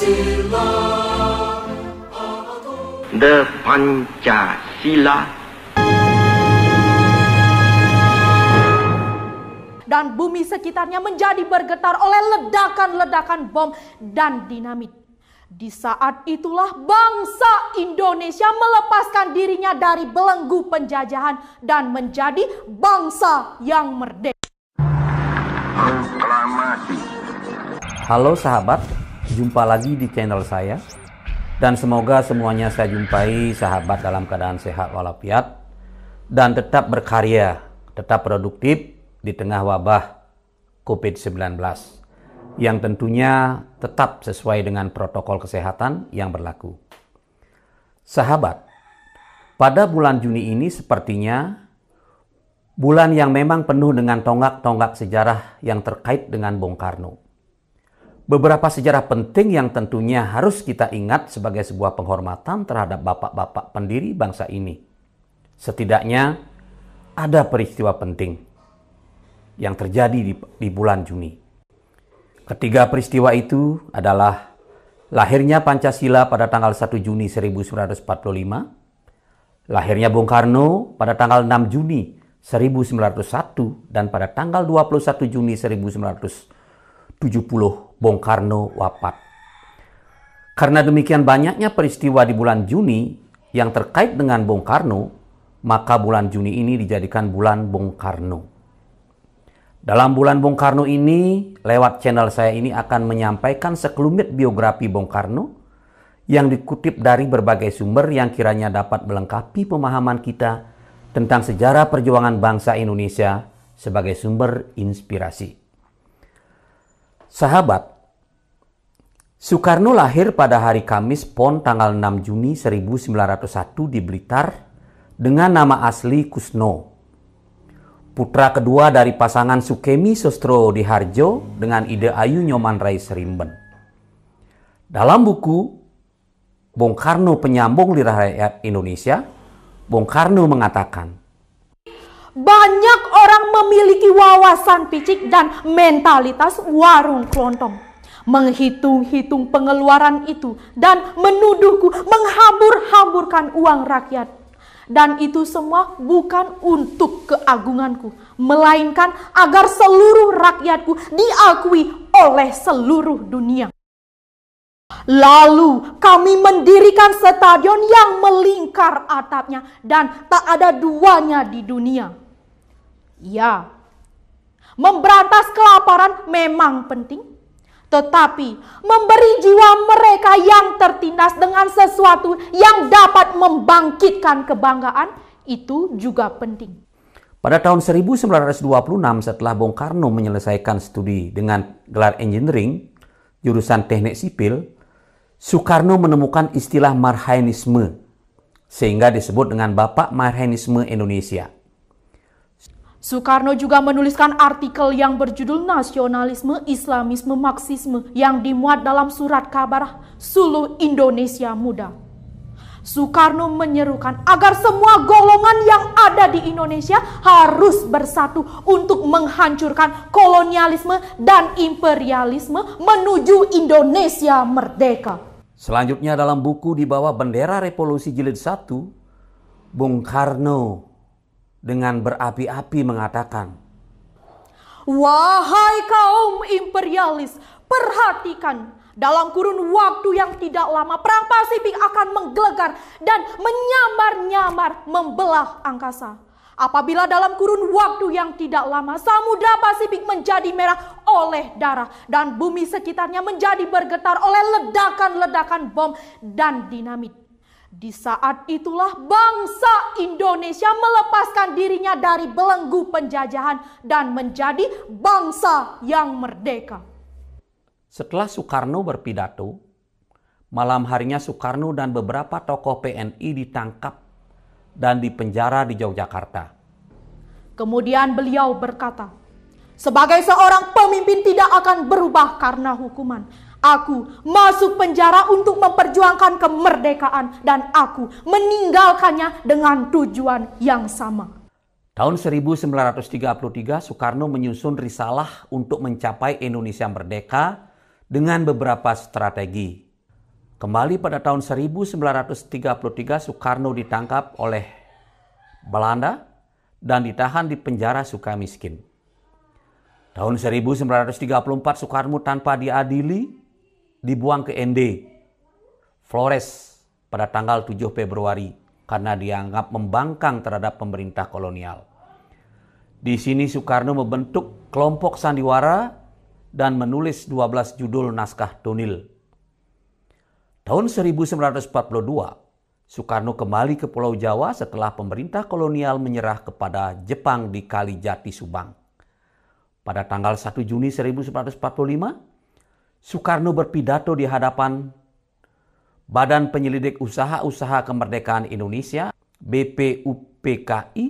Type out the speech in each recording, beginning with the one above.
The Pancasila. Dan bumi sekitarnya menjadi bergetar oleh ledakan-ledakan bom dan dinamit. Di saat itulah bangsa Indonesia melepaskan dirinya dari belenggu penjajahan dan menjadi bangsa yang merdeka. Halo sahabat, jumpa lagi di channel saya. Dan semoga semuanya saya jumpai sahabat dalam keadaan sehat walafiat dan tetap berkarya, tetap produktif di tengah wabah COVID-19 yang tentunya tetap sesuai dengan protokol kesehatan yang berlaku. Sahabat, pada bulan Juni ini sepertinya bulan yang memang penuh dengan tonggak-tonggak sejarah yang terkait dengan Bung Karno. Beberapa sejarah penting yang tentunya harus kita ingat sebagai sebuah penghormatan terhadap bapak-bapak pendiri bangsa ini. Setidaknya ada peristiwa penting yang terjadi di bulan Juni. Ketiga peristiwa itu adalah lahirnya Pancasila pada tanggal 1 Juni 1945, lahirnya Bung Karno pada tanggal 6 Juni 1901, dan pada tanggal 21 Juni 1970 Bung Karno wafat. Karena demikian banyaknya peristiwa di bulan Juni yang terkait dengan Bung Karno, maka bulan Juni ini dijadikan bulan Bung Karno. Dalam bulan Bung Karno ini, lewat channel saya ini akan menyampaikan sekelumit biografi Bung Karno yang dikutip dari berbagai sumber yang kiranya dapat melengkapi pemahaman kita tentang sejarah perjuangan bangsa Indonesia sebagai sumber inspirasi. Sahabat, Soekarno lahir pada hari Kamis Pon tanggal 6 Juni 1901 di Blitar dengan nama asli Kusno. Putra kedua dari pasangan Sukemi Sostro Diharjo dengan Ide Ayu Nyoman Rai Serimben. Dalam buku Bung Karno Penyambung Lidah Rakyat Indonesia, Bung Karno mengatakan, banyak orang memiliki wawasan picik dan mentalitas warung kelontong. Menghitung-hitung pengeluaran itu dan menuduhku menghambur-hamburkan uang rakyat. Dan itu semua bukan untuk keagunganku, melainkan agar seluruh rakyatku diakui oleh seluruh dunia. Lalu kami mendirikan stadion yang melingkar atapnya dan tak ada duanya di dunia. Ya, memberantas kelaparan memang penting, tetapi memberi jiwa mereka yang tertindas dengan sesuatu yang dapat membangkitkan kebanggaan itu juga penting. Pada tahun 1926 setelah Bung Karno menyelesaikan studi dengan gelar engineering, jurusan teknik sipil, Soekarno menemukan istilah Marhainisme, sehingga disebut dengan Bapak Marhainisme Indonesia. Soekarno juga menuliskan artikel yang berjudul Nasionalisme, Islamisme, Marxisme yang dimuat dalam surat kabar Suluh Indonesia Muda. Soekarno menyerukan agar semua golongan yang ada di Indonesia harus bersatu untuk menghancurkan kolonialisme dan imperialisme menuju Indonesia merdeka. Selanjutnya dalam buku di bawah bendera Revolusi Jilid 1, Bung Karno dengan berapi-api mengatakan, wahai kaum imperialis, perhatikan, dalam kurun waktu yang tidak lama perang Pasifik akan menggelegar dan menyambar-nyambar membelah angkasa. Apabila dalam kurun waktu yang tidak lama Samudra Pasifik menjadi merah oleh darah dan bumi sekitarnya menjadi bergetar oleh ledakan-ledakan bom dan dinamit. Di saat itulah bangsa Indonesia melepaskan dirinya dari belenggu penjajahan dan menjadi bangsa yang merdeka. Setelah Soekarno berpidato, malam harinya Soekarno dan beberapa tokoh PNI ditangkap dan dipenjara di Yogyakarta. Kemudian beliau berkata, sebagai seorang pemimpin tidak akan berubah karena hukuman. Aku masuk penjara untuk memperjuangkan kemerdekaan dan aku meninggalkannya dengan tujuan yang sama. Tahun 1933 Soekarno menyusun risalah untuk mencapai Indonesia merdeka dengan beberapa strategi. Kembali pada tahun 1933 Soekarno ditangkap oleh Belanda dan ditahan di penjara Sukamiskin. Tahun 1934 Soekarno tanpa diadili dibuang ke ND Flores pada tanggal 7 Februari karena dianggap membangkang terhadap pemerintah kolonial. Di sini Soekarno membentuk kelompok sandiwara dan menulis 12 judul naskah Tunil. Tahun 1942, Soekarno kembali ke Pulau Jawa setelah pemerintah kolonial menyerah kepada Jepang di Kalijati, Subang. Pada tanggal 1 Juni 1945, Soekarno berpidato di hadapan Badan Penyelidik Usaha-Usaha Kemerdekaan Indonesia (BPUPKI)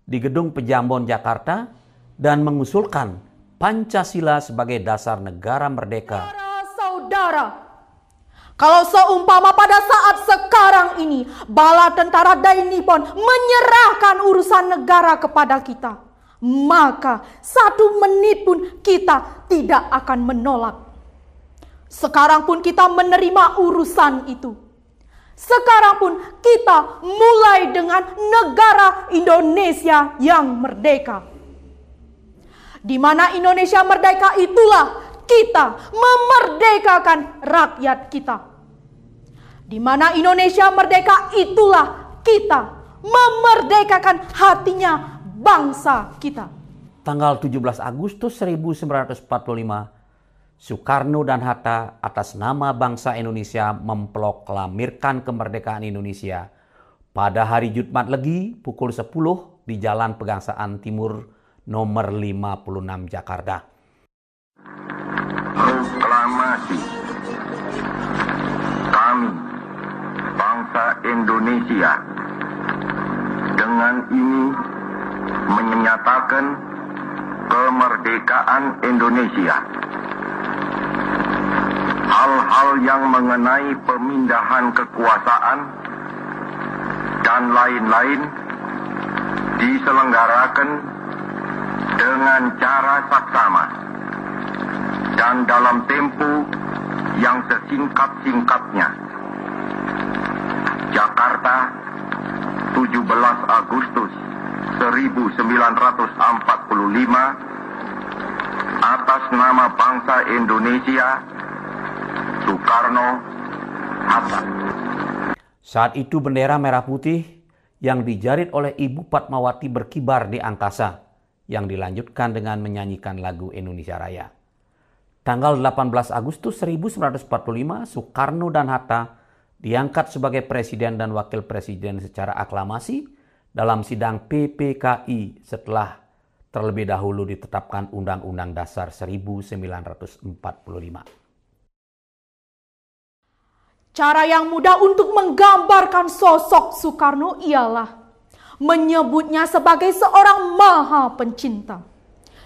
di Gedung Pejambon, Jakarta dan mengusulkan Pancasila sebagai dasar negara merdeka. Saudara, kalau seumpama pada saat sekarang ini bala tentara Dai Nippon menyerahkan urusan negara kepada kita, maka 1 menit pun kita tidak akan menolak. Sekarang pun kita menerima urusan itu. Sekarang pun kita mulai dengan negara Indonesia yang merdeka. Di mana Indonesia merdeka itulah kita memerdekakan rakyat kita. Di mana Indonesia merdeka itulah kita memerdekakan hatinya bangsa kita. Tanggal 17 Agustus 1945, Soekarno dan Hatta atas nama bangsa Indonesia memproklamirkan kemerdekaan Indonesia pada hari Jumat Legi pukul 10 di Jalan Pegangsaan Timur nomor 56 Jakarta. Proklamasi. Kami, bangsa Indonesia, dengan ini menyatakan kemerdekaan Indonesia. Hal-hal yang mengenai pemindahan kekuasaan dan lain-lain diselenggarakan dengan cara saksama dan dalam tempo yang sesingkat-singkatnya. Jakarta, 17 Agustus 1945, atas nama bangsa Indonesia, Soekarno, Hatta. Saat itu bendera merah putih yang dijarit oleh Ibu Fatmawati berkibar di angkasa, yang dilanjutkan dengan menyanyikan lagu Indonesia Raya. Tanggal 18 Agustus 1945, Soekarno dan Hatta diangkat sebagai presiden dan wakil presiden secara aklamasi dalam sidang PPKI setelah terlebih dahulu ditetapkan Undang-Undang Dasar 1945. Cara yang mudah untuk menggambarkan sosok Soekarno ialah menyebutnya sebagai seorang maha pencinta.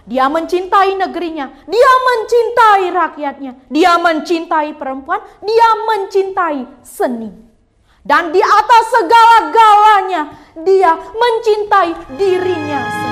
Dia mencintai negerinya, dia mencintai rakyatnya, dia mencintai perempuan, dia mencintai seni. Dan di atas segala-galanya, dia mencintai dirinya sendiri.